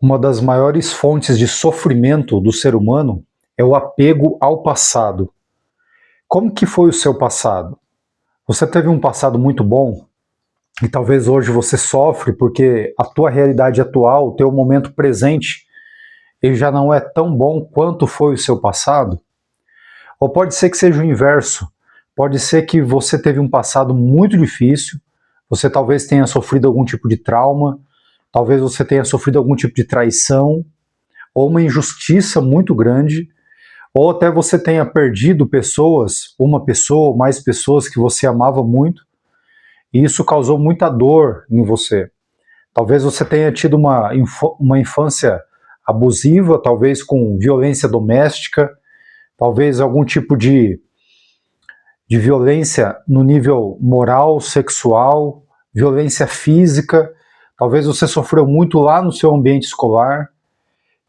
Uma das maiores fontes de sofrimento do ser humano é o apego ao passado. Como que foi o seu passado? Você teve um passado muito bom e talvez hoje você sofre porque a tua realidade atual, o teu momento presente, ele já não é tão bom quanto foi o seu passado? Ou pode ser que seja o inverso. Pode ser que você teve um passado muito difícil, você talvez tenha sofrido algum tipo de trauma, talvez você tenha sofrido algum tipo de traição, ou uma injustiça muito grande, ou até você tenha perdido pessoas, uma pessoa ou mais pessoas que você amava muito, e isso causou muita dor em você. Talvez você tenha tido uma infância abusiva, talvez com violência doméstica, talvez algum tipo de violência no nível moral, sexual, violência física, talvez você sofreu muito lá no seu ambiente escolar.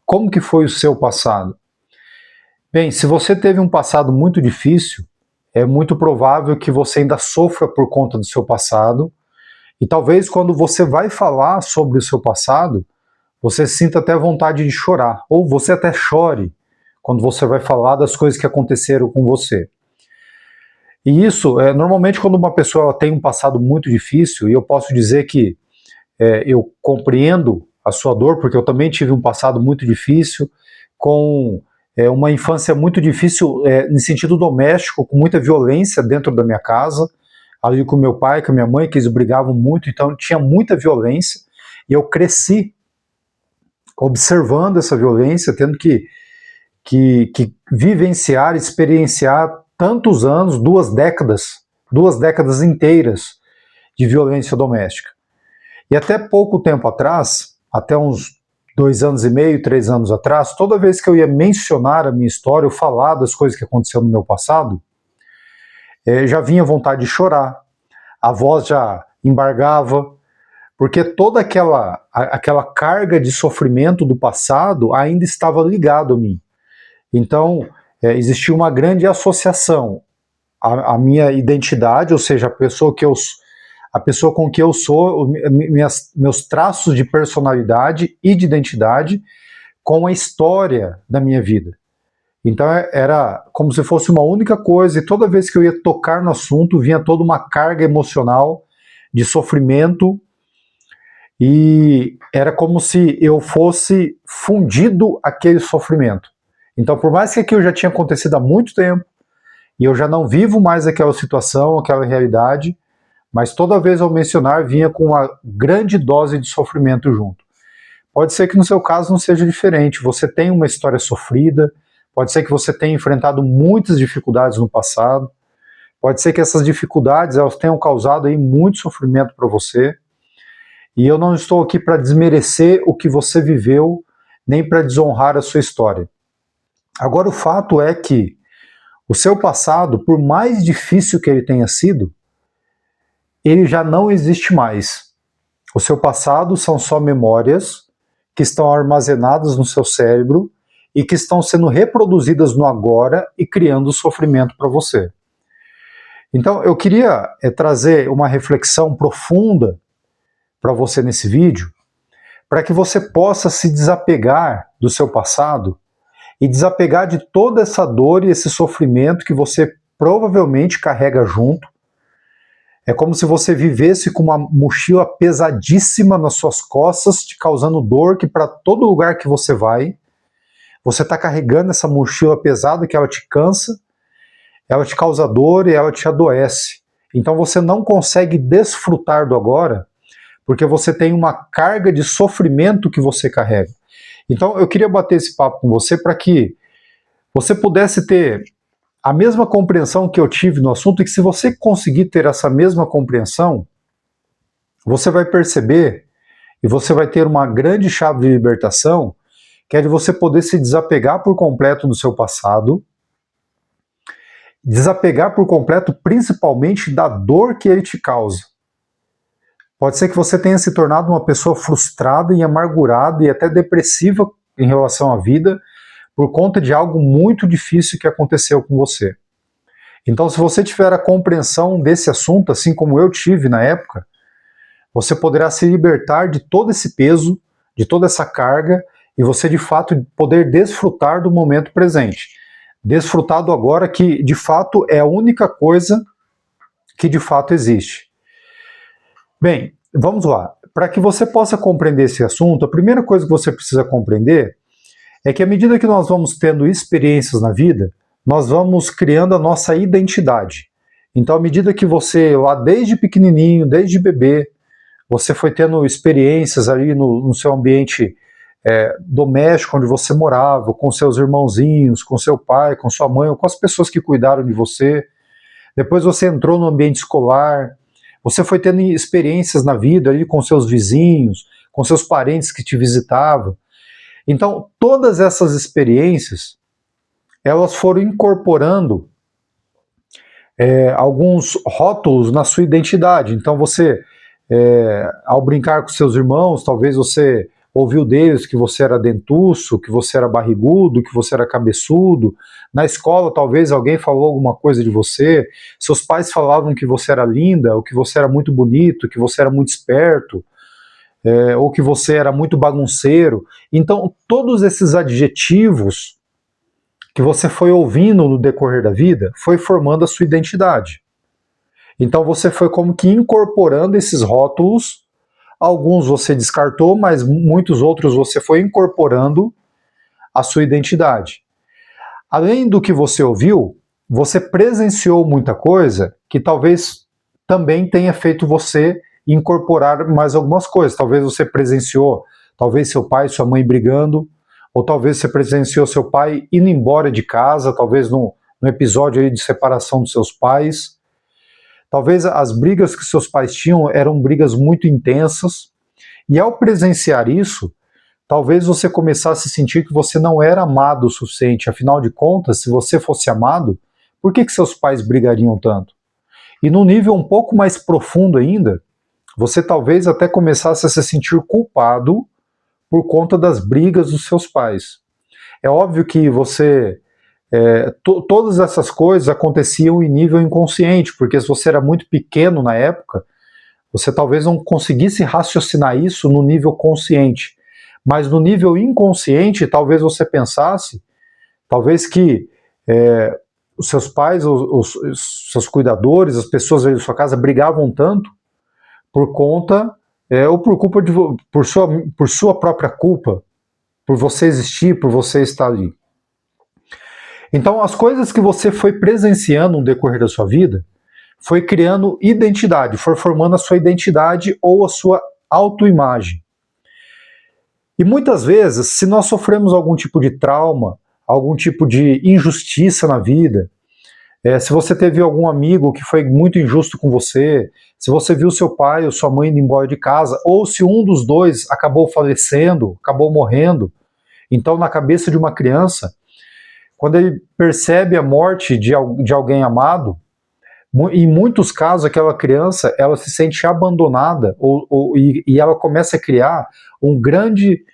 Como que foi o seu passado? Bem, se você teve um passado muito difícil, é muito provável que você ainda sofra por conta do seu passado, e talvez quando você vai falar sobre o seu passado, você sinta até vontade de chorar, ou você até chore quando você vai falar das coisas que aconteceram com você. E isso, normalmente quando uma pessoa tem um passado muito difícil, e eu posso dizer que eu compreendo a sua dor, porque eu também tive um passado muito difícil, com uma infância muito difícil no sentido doméstico, com muita violência dentro da minha casa, ali com meu pai, com a minha mãe, que eles brigavam muito, então tinha muita violência, e eu cresci observando essa violência, tendo que vivenciar, experienciar tantos anos, 2 décadas inteiras de violência doméstica. E até pouco tempo atrás, até uns 2 anos e meio, 3 anos atrás, toda vez que eu ia mencionar a minha história, eu falar das coisas que aconteceram no meu passado, já vinha vontade de chorar, a voz já embargava, porque toda aquela carga de sofrimento do passado ainda estava ligado a mim. Então, existia uma grande associação à minha identidade, ou seja, a pessoa com que eu sou, meus traços de personalidade e de identidade, com a história da minha vida. Então era como se fosse uma única coisa, e toda vez que eu ia tocar no assunto, vinha toda uma carga emocional de sofrimento, e era como se eu fosse fundido aquele sofrimento. Então, por mais que aquilo já tinha acontecido há muito tempo, e eu já não vivo mais aquela situação, aquela realidade, mas toda vez ao mencionar vinha com uma grande dose de sofrimento junto. Pode ser que no seu caso não seja diferente, você tem uma história sofrida, pode ser que você tenha enfrentado muitas dificuldades no passado, pode ser que essas dificuldades elas tenham causado aí muito sofrimento para você, e eu não estou aqui para desmerecer o que você viveu, nem para desonrar a sua história. Agora o fato é que o seu passado, por mais difícil que ele tenha sido, ele já não existe mais. O seu passado são só memórias que estão armazenadas no seu cérebro e que estão sendo reproduzidas no agora e criando sofrimento para você. Então eu queria trazer uma reflexão profunda para você nesse vídeo, para que você possa se desapegar do seu passado e desapegar de toda essa dor e esse sofrimento que você provavelmente carrega junto. É como se você vivesse com uma mochila pesadíssima nas suas costas, te causando dor, que para todo lugar que você vai, você está carregando essa mochila pesada que ela te cansa, ela te causa dor e ela te adoece. Então você não consegue desfrutar do agora, porque você tem uma carga de sofrimento que você carrega. Então eu queria bater esse papo com você para que você pudesse ter a mesma compreensão que eu tive no assunto, e que se você conseguir ter essa mesma compreensão, você vai perceber e você vai ter uma grande chave de libertação, que é de você poder se desapegar por completo do seu passado, desapegar por completo principalmente da dor que ele te causa. Pode ser que você tenha se tornado uma pessoa frustrada e amargurada e até depressiva em relação à vida, por conta de algo muito difícil que aconteceu com você. Então, se você tiver a compreensão desse assunto, assim como eu tive na época, você poderá se libertar de todo esse peso, de toda essa carga, e você de fato poder desfrutar do momento presente. Desfrutar do agora, que de fato é a única coisa que de fato existe. Bem, vamos lá. Para que você possa compreender esse assunto, a primeira coisa que você precisa compreender é que à medida que nós vamos tendo experiências na vida, nós vamos criando a nossa identidade. Então, à medida que você, lá desde pequenininho, desde bebê, você foi tendo experiências ali no seu ambiente doméstico, onde você morava, com seus irmãozinhos, com seu pai, com sua mãe, ou com as pessoas que cuidaram de você. Depois você entrou no ambiente escolar, você foi tendo experiências na vida ali com seus vizinhos, com seus parentes que te visitavam. Então, todas essas experiências, elas foram incorporando alguns rótulos na sua identidade. Então, você, ao brincar com seus irmãos, talvez você ouviu deles que você era dentuço, que você era barrigudo, que você era cabeçudo. Na escola, talvez alguém falou alguma coisa de você. Seus pais falavam que você era linda, ou que você era muito bonito, que você era muito esperto, ou que você era muito bagunceiro. Então, todos esses adjetivos que você foi ouvindo no decorrer da vida foi formando a sua identidade. Então, você foi como que incorporando esses rótulos. Alguns você descartou, mas muitos outros você foi incorporando a sua identidade. Além do que você ouviu, você presenciou muita coisa que talvez também tenha feito você incorporar mais algumas coisas. Talvez você presenciou, talvez seu pai e sua mãe brigando, ou talvez você presenciou seu pai indo embora de casa, talvez num episódio aí de separação dos seus pais. Talvez as brigas que seus pais tinham eram brigas muito intensas, e ao presenciar isso, talvez você começasse a sentir que você não era amado o suficiente. Afinal de contas, se você fosse amado, por que seus pais brigariam tanto? E num nível um pouco mais profundo ainda, você talvez até começasse a se sentir culpado por conta das brigas dos seus pais. É óbvio que você... todas essas coisas aconteciam em nível inconsciente, porque se você era muito pequeno na época, você talvez não conseguisse raciocinar isso no nível consciente. Mas no nível inconsciente, talvez você pensasse, talvez que os seus pais, os seus cuidadores, as pessoas aí da sua casa brigavam tanto por conta, ou por culpa de, por sua própria culpa, por você existir, por você estar ali. Então, as coisas que você foi presenciando no decorrer da sua vida, foi criando identidade, foi formando a sua identidade ou a sua autoimagem. E muitas vezes, se nós sofremos algum tipo de trauma, algum tipo de injustiça na vida, se você teve algum amigo que foi muito injusto com você, se você viu seu pai ou sua mãe indo embora de casa, ou se um dos dois acabou falecendo, acabou morrendo, então na cabeça de uma criança, quando ele percebe a morte de alguém amado, em muitos casos aquela criança ela se sente abandonada e ela começa a criar um grande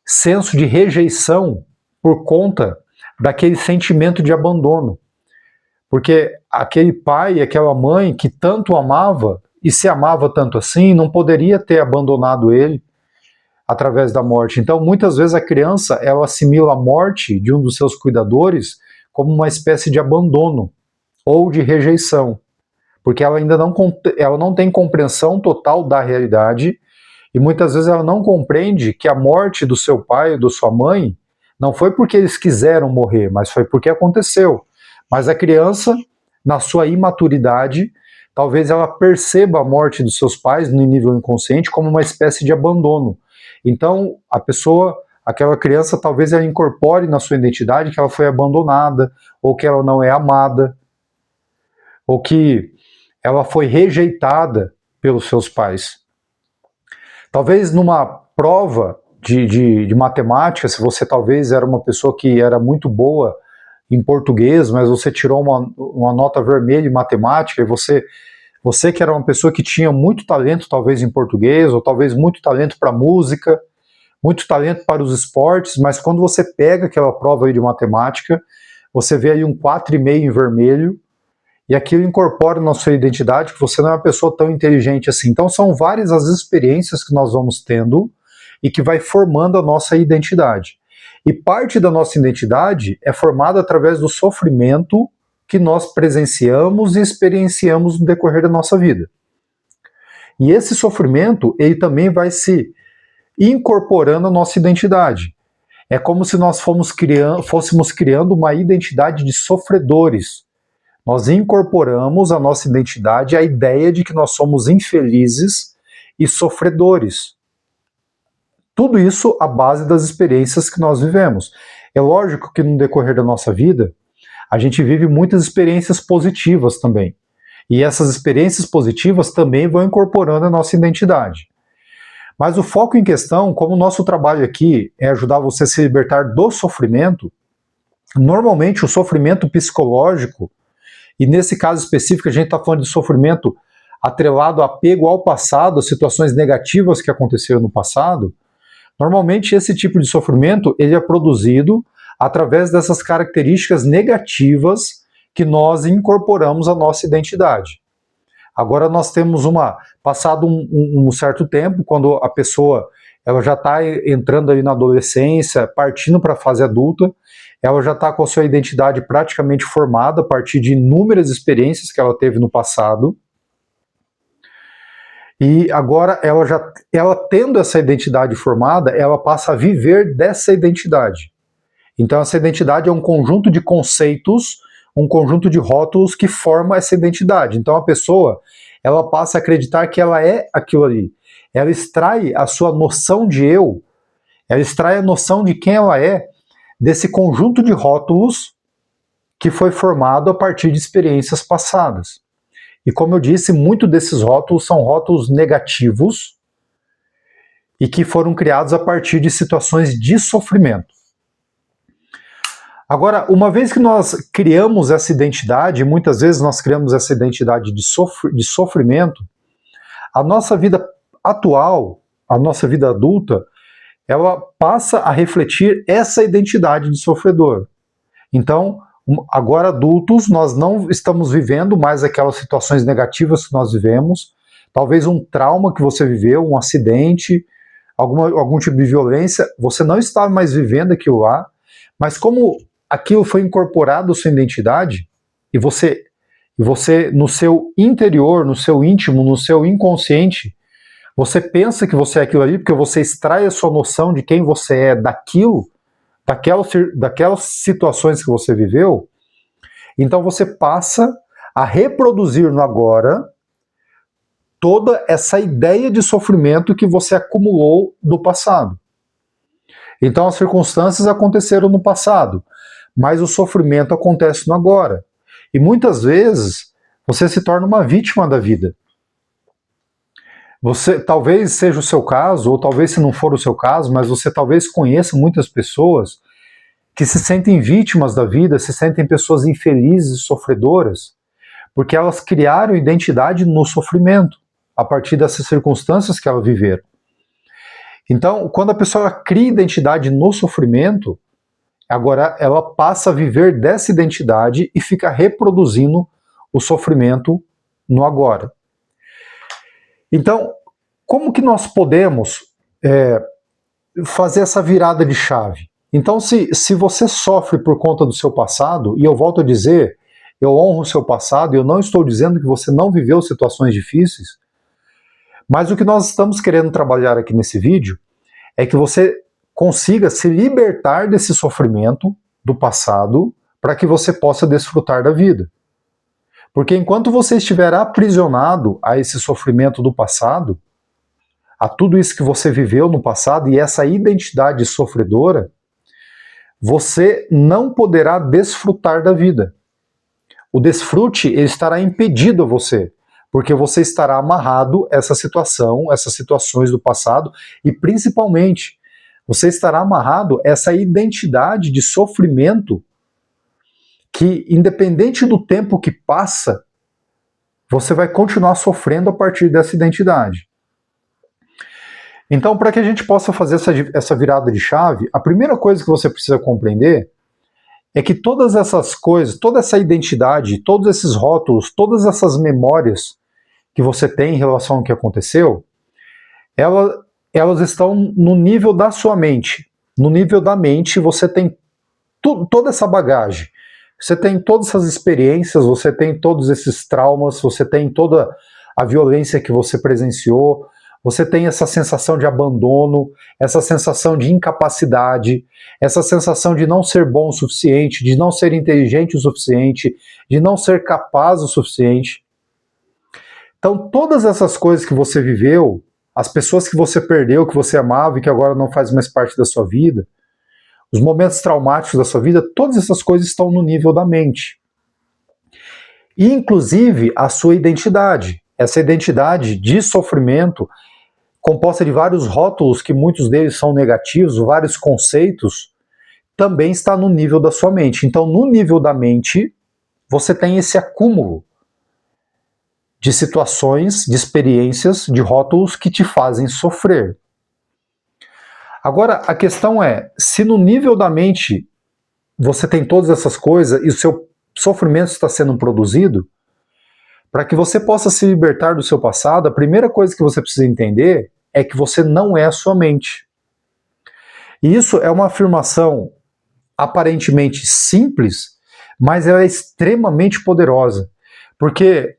senso de rejeição por conta daquele sentimento de abandono. Porque aquele pai e aquela mãe que tanto amava, e se amava tanto assim, não poderia ter abandonado ele através da morte. Então, muitas vezes a criança ela assimila a morte de um dos seus cuidadores como uma espécie de abandono ou de rejeição, porque ela ainda não tem compreensão total da realidade, e muitas vezes ela não compreende que a morte do seu pai ou da sua mãe não foi porque eles quiseram morrer, mas foi porque aconteceu. Mas a criança, na sua imaturidade, talvez ela perceba a morte dos seus pais no nível inconsciente como uma espécie de abandono. Então, a pessoa, aquela criança, talvez ela incorpore na sua identidade que ela foi abandonada, ou que ela não é amada, ou que ela foi rejeitada pelos seus pais. Talvez numa prova de matemática, se você talvez era uma pessoa que era muito boa em português, mas você tirou uma nota vermelha em matemática, e você que era uma pessoa que tinha muito talento talvez em português, ou talvez muito talento para música, muito talento para os esportes, mas quando você pega aquela prova aí de matemática, você vê aí um 4,5 em vermelho, e aquilo incorpora na sua identidade que você não é uma pessoa tão inteligente assim. Então são várias as experiências que nós vamos tendo, e que vai formando a nossa identidade. E parte da nossa identidade é formada através do sofrimento que nós presenciamos e experienciamos no decorrer da nossa vida. E esse sofrimento, ele também vai se incorporando à nossa identidade. É como se nós fôssemos criando uma identidade de sofredores. Nós incorporamos à nossa identidade a ideia de que nós somos infelizes e sofredores. Tudo isso à base das experiências que nós vivemos. É lógico que no decorrer da nossa vida, a gente vive muitas experiências positivas também. E essas experiências positivas também vão incorporando a nossa identidade. Mas o foco em questão, como o nosso trabalho aqui é ajudar você a se libertar do sofrimento, normalmente o sofrimento psicológico, e nesse caso específico a gente está falando de sofrimento atrelado a apego ao passado, situações negativas que aconteceram no passado, normalmente esse tipo de sofrimento ele é produzido através dessas características negativas que nós incorporamos à nossa identidade. Agora nós temos passado um certo tempo, quando a pessoa ela já está entrando ali na adolescência, partindo para a fase adulta, ela já está com a sua identidade praticamente formada a partir de inúmeras experiências que ela teve no passado. E agora ela tendo essa identidade formada, ela passa a viver dessa identidade. Então essa identidade é um conjunto de conceitos, um conjunto de rótulos que forma essa identidade. Então a pessoa, ela passa a acreditar que ela é aquilo ali. Ela extrai a sua noção de eu, ela extrai a noção de quem ela é desse conjunto de rótulos que foi formado a partir de experiências passadas. E como eu disse, muito desses rótulos são rótulos negativos e que foram criados a partir de situações de sofrimento. Agora, uma vez que nós criamos essa identidade, muitas vezes nós criamos essa identidade de sofrimento, a nossa vida atual, a nossa vida adulta, ela passa a refletir essa identidade de sofredor. Então, agora adultos, nós não estamos vivendo mais aquelas situações negativas que nós vivemos, talvez um trauma que você viveu, um acidente, algum tipo de violência, você não está mais vivendo aquilo lá, mas como aquilo foi incorporado à sua identidade, e você no seu interior, no seu íntimo, no seu inconsciente, você pensa que você é aquilo ali, porque você extrai a sua noção de quem você é daquilo, daquelas situações que você viveu, então você passa a reproduzir no agora toda essa ideia de sofrimento que você acumulou do passado. Então as circunstâncias aconteceram no passado, mas o sofrimento acontece no agora. E muitas vezes você se torna uma vítima da vida. Você talvez seja o seu caso, ou talvez se não for o seu caso, mas você talvez conheça muitas pessoas que se sentem vítimas da vida, se sentem pessoas infelizes e sofredoras, porque elas criaram identidade no sofrimento, a partir dessas circunstâncias que elas viveram. Então, quando a pessoa cria identidade no sofrimento, agora ela passa a viver dessa identidade e fica reproduzindo o sofrimento no agora. Então, como que nós podemos fazer essa virada de chave? Então, se você sofre por conta do seu passado, e eu volto a dizer, eu honro o seu passado, e eu não estou dizendo que você não viveu situações difíceis, mas o que nós estamos querendo trabalhar aqui nesse vídeo é que você consiga se libertar desse sofrimento do passado para que você possa desfrutar da vida. Porque enquanto você estiver aprisionado a esse sofrimento do passado, a tudo isso que você viveu no passado e essa identidade sofredora, você não poderá desfrutar da vida. O desfrute ele estará impedido a você, porque você estará amarrado a essa situação, essas situações do passado, e principalmente, você estará amarrado a essa identidade de sofrimento que, independente do tempo que passa, você vai continuar sofrendo a partir dessa identidade. Então, para que a gente possa fazer essa virada de chave, a primeira coisa que você precisa compreender é que todas essas coisas, toda essa identidade, todos esses rótulos, todas essas memórias que você tem em relação ao que aconteceu, elas estão no nível da sua mente. No nível da mente, você tem toda essa bagagem. Você tem todas essas experiências, você tem todos esses traumas, você tem toda a violência que você presenciou, você tem essa sensação de abandono, essa sensação de incapacidade, essa sensação de não ser bom o suficiente, de não ser inteligente o suficiente, de não ser capaz o suficiente. Então, todas essas coisas que você viveu, as pessoas que você perdeu, que você amava e que agora não faz mais parte da sua vida, os momentos traumáticos da sua vida, todas essas coisas estão no nível da mente. E, inclusive, a sua identidade. Essa identidade de sofrimento, composta de vários rótulos, que muitos deles são negativos, vários conceitos, também está no nível da sua mente. Então, no nível da mente, você tem esse acúmulo de situações, de experiências, de rótulos que te fazem sofrer. Agora, a questão é, se no nível da mente você tem todas essas coisas e o seu sofrimento está sendo produzido, para que você possa se libertar do seu passado, a primeira coisa que você precisa entender é que você não é a sua mente. E isso é uma afirmação aparentemente simples, mas ela é extremamente poderosa, porque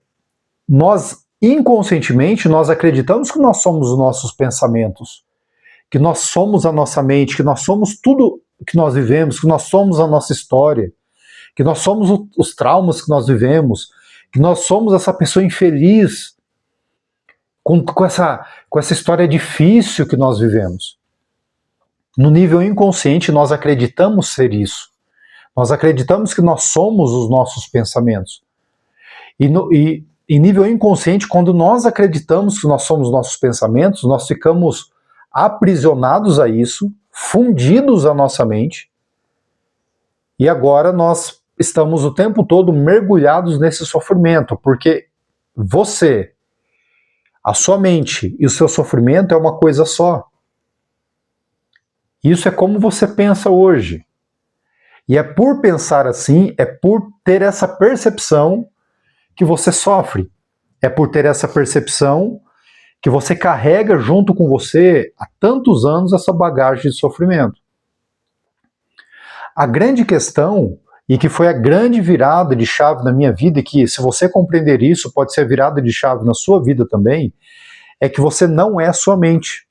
nós, inconscientemente, nós acreditamos que nós somos os nossos pensamentos, que nós somos a nossa mente, que nós somos tudo que nós vivemos, que nós somos a nossa história, que nós somos os traumas que nós vivemos, que nós somos essa pessoa infeliz, com essa história difícil que nós vivemos. No nível inconsciente, nós acreditamos ser isso. Nós acreditamos que nós somos os nossos pensamentos. E em nível inconsciente, quando nós acreditamos que nós somos os nossos pensamentos, nós ficamos aprisionados a isso, fundidos à nossa mente, e agora nós estamos o tempo todo mergulhados nesse sofrimento, porque você, a sua mente e o seu sofrimento é uma coisa só. Isso é como você pensa hoje. E é por pensar assim, é por ter essa percepção que você sofre. É por ter essa percepção que você carrega junto com você há tantos anos essa bagagem de sofrimento. A grande questão, e que foi a grande virada de chave na minha vida, e que se você compreender isso, pode ser virada de chave na sua vida também, é que você não é a sua mente.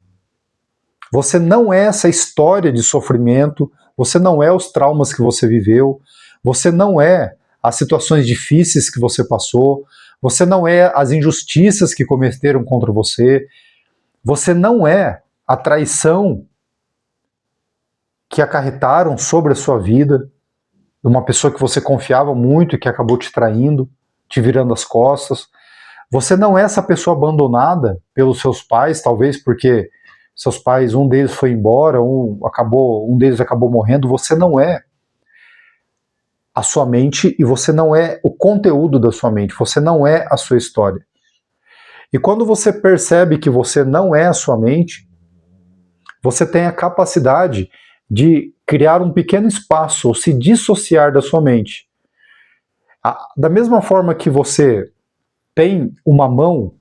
Você não é essa história de sofrimento, você não é os traumas que você viveu, você não é as situações difíceis que você passou, você não é as injustiças que cometeram contra você, você não é a traição que acarretaram sobre a sua vida, uma pessoa que você confiava muito e que acabou te traindo, te virando as costas. Você não é essa pessoa abandonada pelos seus pais, talvez porque seus pais, um deles foi embora, um deles acabou morrendo. Você não é a sua mente e você não é o conteúdo da sua mente, você não é a sua história. E quando você percebe que você não é a sua mente, você tem a capacidade de criar um pequeno espaço ou se dissociar da sua mente. Da mesma forma que você tem uma mão,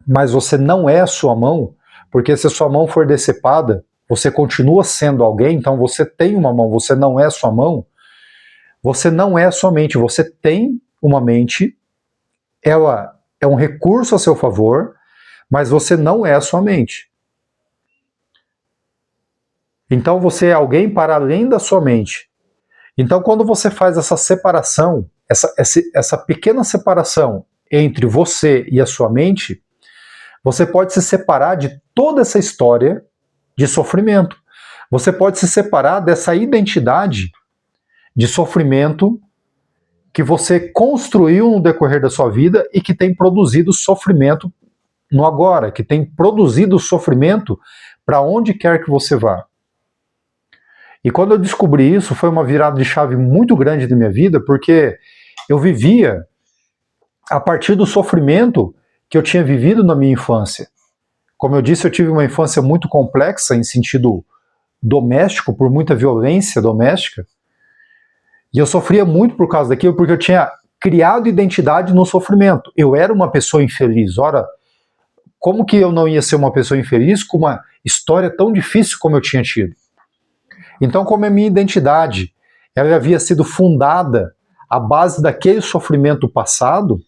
mas você não é a sua mão, porque se a sua mão for decepada, você continua sendo alguém, então você tem uma mão, você não é a sua mão, você não é a sua mente, você tem uma mente, ela é um recurso a seu favor, mas você não é a sua mente. Então você é alguém para além da sua mente. Então quando você faz essa separação, essa pequena separação entre você e a sua mente, você pode se separar de toda essa história de sofrimento. Você pode se separar dessa identidade de sofrimento que você construiu no decorrer da sua vida e que tem produzido sofrimento no agora, que tem produzido sofrimento para onde quer que você vá. E quando eu descobri isso, foi uma virada de chave muito grande na minha vida, porque eu vivia a partir do sofrimento que eu tinha vivido na minha infância. Como eu disse, eu tive uma infância muito complexa em sentido doméstico, por muita violência doméstica, e eu sofria muito por causa daquilo, porque eu tinha criado identidade no sofrimento. Eu era uma pessoa infeliz. Ora, como que eu não ia ser uma pessoa infeliz com uma história tão difícil como eu tinha tido? Então, como a minha identidade ela havia sido fundada à base daquele sofrimento passado,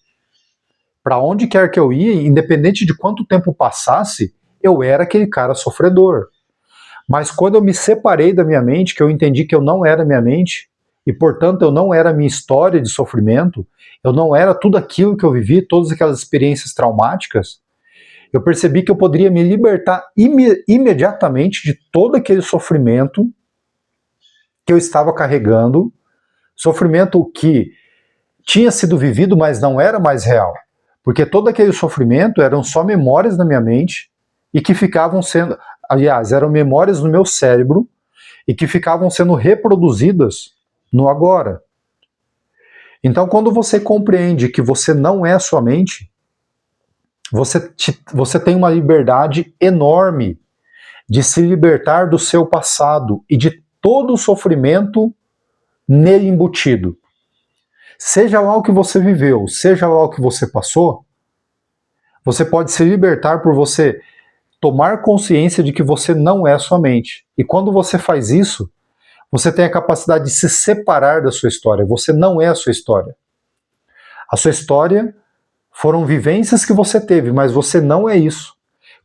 para onde quer que eu ia, independente de quanto tempo passasse, eu era aquele cara sofredor. Mas quando eu me separei da minha mente, que eu entendi que eu não era minha mente, e portanto eu não era a minha história de sofrimento, eu não era tudo aquilo que eu vivi, todas aquelas experiências traumáticas, eu percebi que eu poderia me libertar imediatamente de todo aquele sofrimento que eu estava carregando, sofrimento que tinha sido vivido, mas não era mais real. Porque todo aquele sofrimento eram só memórias na minha mente e que ficavam sendo, aliás, eram memórias no meu cérebro e que ficavam sendo reproduzidas no agora. Então, quando você compreende que você não é sua mente, você tem uma liberdade enorme de se libertar do seu passado e de todo o sofrimento nele embutido. Seja lá o que você viveu, seja lá o que você passou, você pode se libertar por você tomar consciência de que você não é sua mente. E quando você faz isso, você tem a capacidade de se separar da sua história. Você não é a sua história. A sua história foram vivências que você teve, mas você não é isso.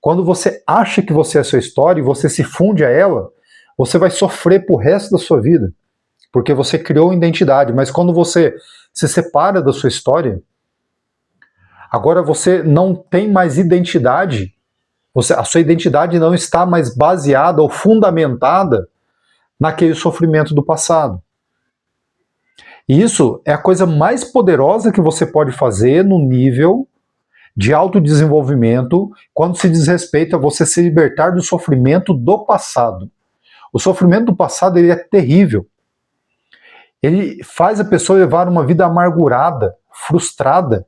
Quando você acha que você é a sua história e você se funde a ela, você vai sofrer pro resto da sua vida, porque você criou identidade. Mas quando você se separa da sua história, agora você não tem mais identidade, a sua identidade não está mais baseada ou fundamentada naquele sofrimento do passado. E isso é a coisa mais poderosa que você pode fazer no nível de autodesenvolvimento quando se diz respeito a você se libertar do sofrimento do passado. O sofrimento do passado ele é terrível. Ele faz a pessoa levar uma vida amargurada, frustrada,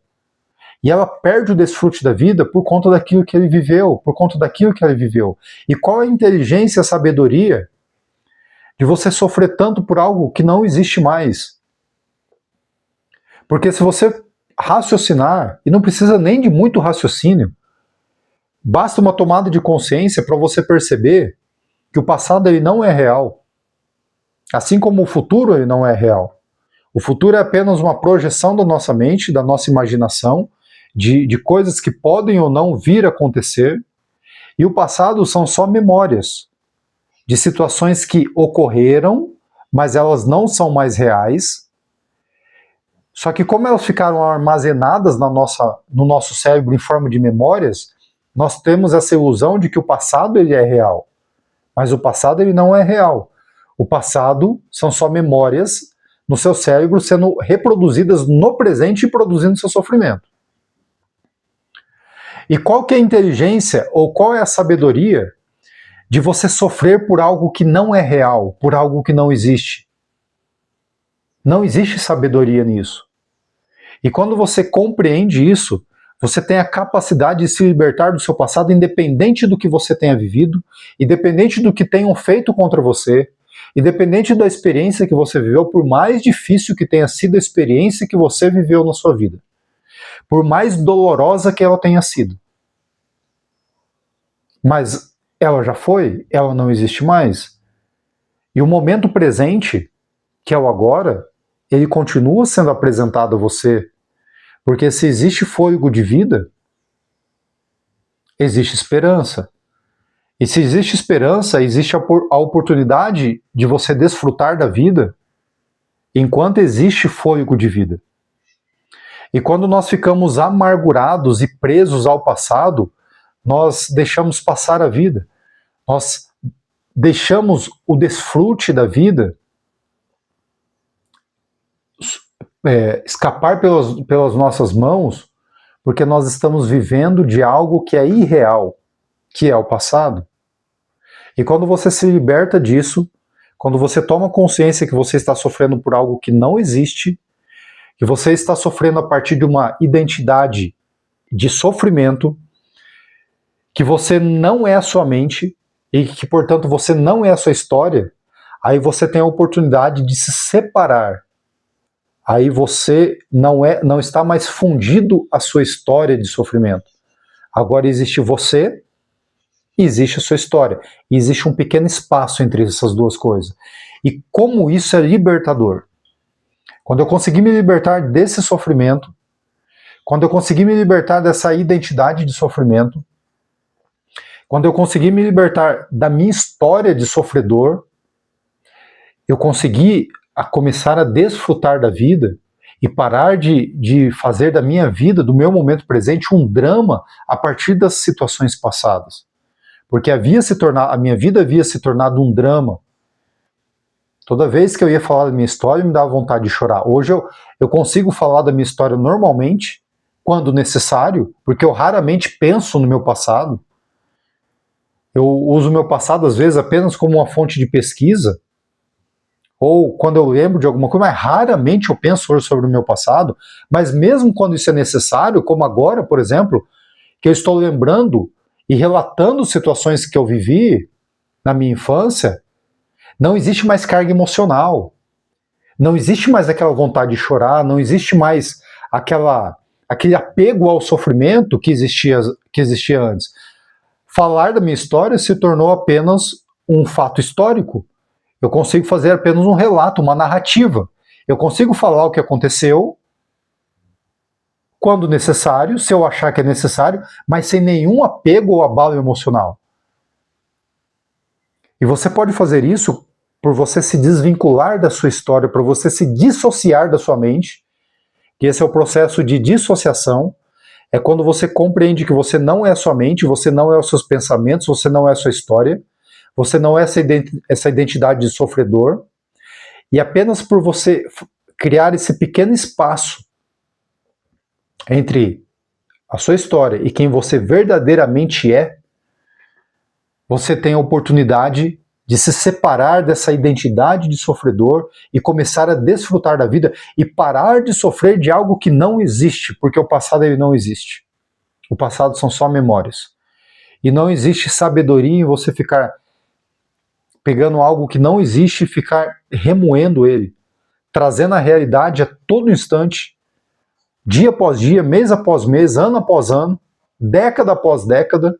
e ela perde o desfrute da vida por conta daquilo que ele viveu, por conta daquilo que ela viveu. E qual é a inteligência e a sabedoria de você sofrer tanto por algo que não existe mais? Porque se você raciocinar, e não precisa nem de muito raciocínio, basta uma tomada de consciência para você perceber que o passado ele não é real. Assim como o futuro ele não é real. O futuro é apenas uma projeção da nossa mente, da nossa imaginação, de coisas que podem ou não vir a acontecer. E o passado são só memórias de situações que ocorreram, mas elas não são mais reais. Só que como elas ficaram armazenadas no nosso cérebro em forma de memórias, nós temos essa ilusão de que o passado ele é real. Mas o passado ele não é real. O passado são só memórias no seu cérebro sendo reproduzidas no presente e produzindo seu sofrimento. E qual que é a inteligência ou qual é a sabedoria de você sofrer por algo que não é real, por algo que não existe? Não existe sabedoria nisso. E quando você compreende isso, você tem a capacidade de se libertar do seu passado, independente do que você tenha vivido, independente do que tenham feito contra você, independente da experiência que você viveu, por mais difícil que tenha sido a experiência que você viveu na sua vida, por mais dolorosa que ela tenha sido. Mas ela já foi, ela não existe mais. E o momento presente, que é o agora, ele continua sendo apresentado a você. Porque se existe fôlego de vida, existe esperança. E se existe esperança, existe a oportunidade de você desfrutar da vida enquanto existe fôlego de vida. E quando nós ficamos amargurados e presos ao passado, nós deixamos passar a vida. Nós deixamos o desfrute da vida escapar pelas nossas mãos, porque nós estamos vivendo de algo que é irreal, que é o passado. E quando você se liberta disso, quando você toma consciência que você está sofrendo por algo que não existe, que você está sofrendo a partir de uma identidade de sofrimento, que você não é a sua mente e que, portanto, você não é a sua história, aí você tem a oportunidade de se separar. Aí você não está mais fundido à sua história de sofrimento. Agora existe você e existe a sua história. E existe um pequeno espaço entre essas duas coisas. E como isso é libertador. Quando eu consegui me libertar desse sofrimento, quando eu consegui me libertar dessa identidade de sofrimento, quando eu consegui me libertar da minha história de sofredor, eu consegui começar a desfrutar da vida e parar de fazer da minha vida, do meu momento presente, um drama a partir das situações passadas. Porque a minha vida havia se tornado um drama. Toda vez que eu ia falar da minha história, me dava vontade de chorar. Hoje eu consigo falar da minha história normalmente, quando necessário, porque eu raramente penso no meu passado. Eu uso o meu passado, às vezes, apenas como uma fonte de pesquisa, ou quando eu lembro de alguma coisa, mas raramente eu penso hoje sobre o meu passado. Mas mesmo quando isso é necessário, como agora, por exemplo, que eu estou lembrando e relatando situações que eu vivi na minha infância, não existe mais carga emocional. Não existe mais aquela vontade de chorar, não existe mais aquele apego ao sofrimento que existia antes. Falar da minha história se tornou apenas um fato histórico. Eu consigo fazer apenas um relato, uma narrativa. Eu consigo falar o que aconteceu quando necessário, se eu achar que é necessário, mas sem nenhum apego ou abalo emocional. E você pode fazer isso por você se desvincular da sua história, por você se dissociar da sua mente, que esse é o processo de dissociação. É quando você compreende que você não é a sua mente, você não é os seus pensamentos, você não é a sua história, você não é essa identidade de sofredor, e apenas por você criar esse pequeno espaço entre a sua história e quem você verdadeiramente é, você tem a oportunidade de se separar dessa identidade de sofredor e começar a desfrutar da vida e parar de sofrer de algo que não existe, porque o passado ele não existe. O passado são só memórias. E não existe sabedoria em você ficar pegando algo que não existe e ficar remoendo ele, trazendo a realidade a todo instante, dia após dia, mês após mês, ano após ano, década após década,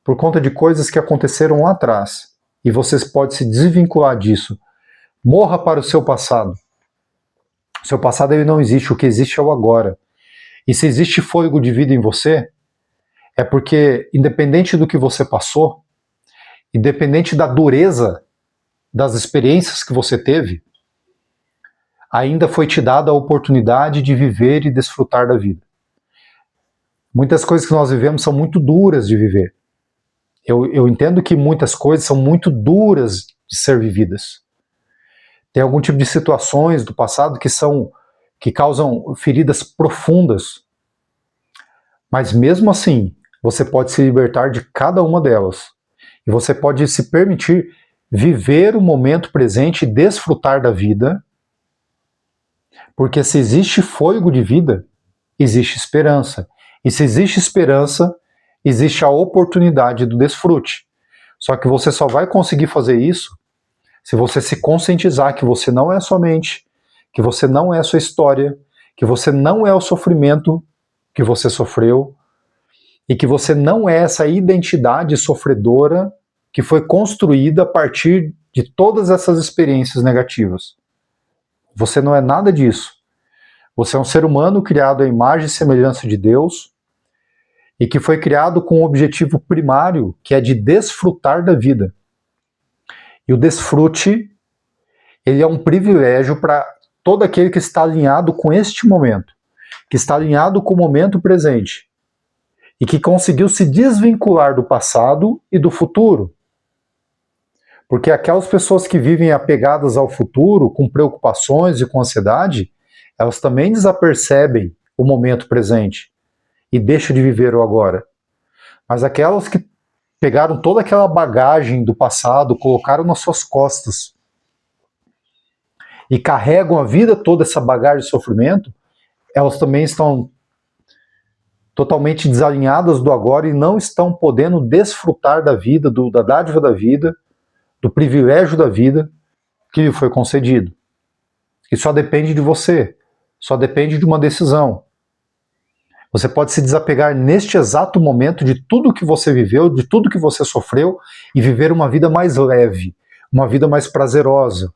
por conta de coisas que aconteceram lá atrás. E vocês podem se desvincular disso. Morra para o seu passado. O seu passado ele não existe, o que existe é o agora. E se existe fôlego de vida em você, é porque, independente do que você passou, independente da dureza das experiências que você teve, ainda foi te dada a oportunidade de viver e desfrutar da vida. Muitas coisas que nós vivemos são muito duras de viver. Eu entendo que muitas coisas são muito duras de ser vividas. Tem algum tipo de situações do passado que causam feridas profundas. Mas mesmo assim, você pode se libertar de cada uma delas. E você pode se permitir viver o momento presente e desfrutar da vida. Porque se existe fôlego de vida, existe esperança. E se existe esperança, existe a oportunidade do desfrute. Só que você só vai conseguir fazer isso se você se conscientizar que você não é a sua mente, que você não é a sua história, que você não é o sofrimento que você sofreu e que você não é essa identidade sofredora que foi construída a partir de todas essas experiências negativas. Você não é nada disso. Você é um ser humano criado à imagem e semelhança de Deus e que foi criado com um objetivo primário, que é de desfrutar da vida. E o desfrute, ele é um privilégio para todo aquele que está alinhado com este momento, que está alinhado com o momento presente e que conseguiu se desvincular do passado e do futuro. Porque aquelas pessoas que vivem apegadas ao futuro, com preocupações e com ansiedade, elas também desapercebem o momento presente e deixam de viver o agora. Mas aquelas que pegaram toda aquela bagagem do passado, colocaram nas suas costas e carregam a vida toda essa bagagem de sofrimento, elas também estão totalmente desalinhadas do agora e não estão podendo desfrutar da vida, da dádiva da vida, do privilégio da vida que lhe foi concedido. E só depende de você, só depende de uma decisão. Você pode se desapegar neste exato momento de tudo que você viveu, de tudo que você sofreu e viver uma vida mais leve, uma vida mais prazerosa,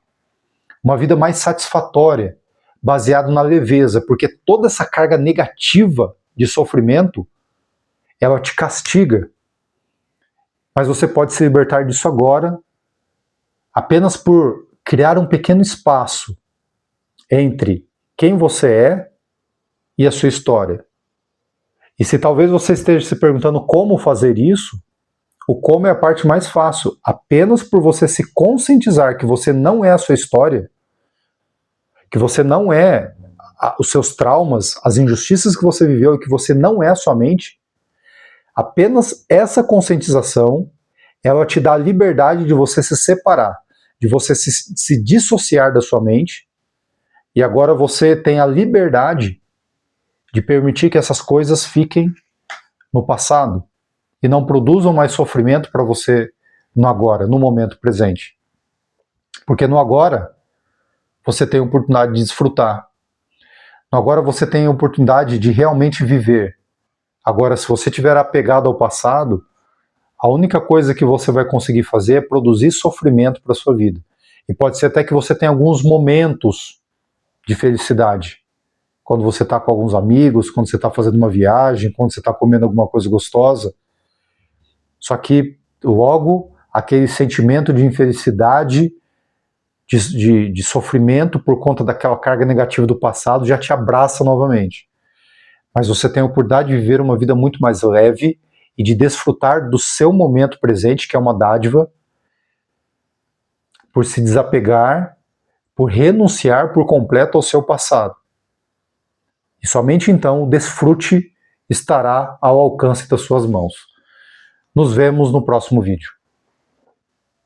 uma vida mais satisfatória, baseado na leveza, porque toda essa carga negativa de sofrimento, ela te castiga. Mas você pode se libertar disso agora, apenas por criar um pequeno espaço entre quem você é e a sua história. E se talvez você esteja se perguntando como fazer isso, o como é a parte mais fácil. Apenas por você se conscientizar que você não é a sua história, que você não é os seus traumas, as injustiças que você viveu e que você não é a sua mente, apenas essa conscientização, ela te dá a liberdade de você se separar, de você se dissociar da sua mente, e agora você tem a liberdade de permitir que essas coisas fiquem no passado e não produzam mais sofrimento para você no agora, no momento presente. Porque no agora você tem a oportunidade de desfrutar. No agora você tem a oportunidade de realmente viver. Agora, se você estiver apegado ao passado, a única coisa que você vai conseguir fazer é produzir sofrimento para a sua vida. E pode ser até que você tenha alguns momentos de felicidade. Quando você está com alguns amigos, quando você está fazendo uma viagem, quando você está comendo alguma coisa gostosa. Só que logo aquele sentimento de infelicidade, de sofrimento por conta daquela carga negativa do passado já te abraça novamente. Mas você tem a oportunidade de viver uma vida muito mais leve e de desfrutar do seu momento presente, que é uma dádiva, por se desapegar, por renunciar por completo ao seu passado. E somente então o desfrute estará ao alcance das suas mãos. Nos vemos no próximo vídeo.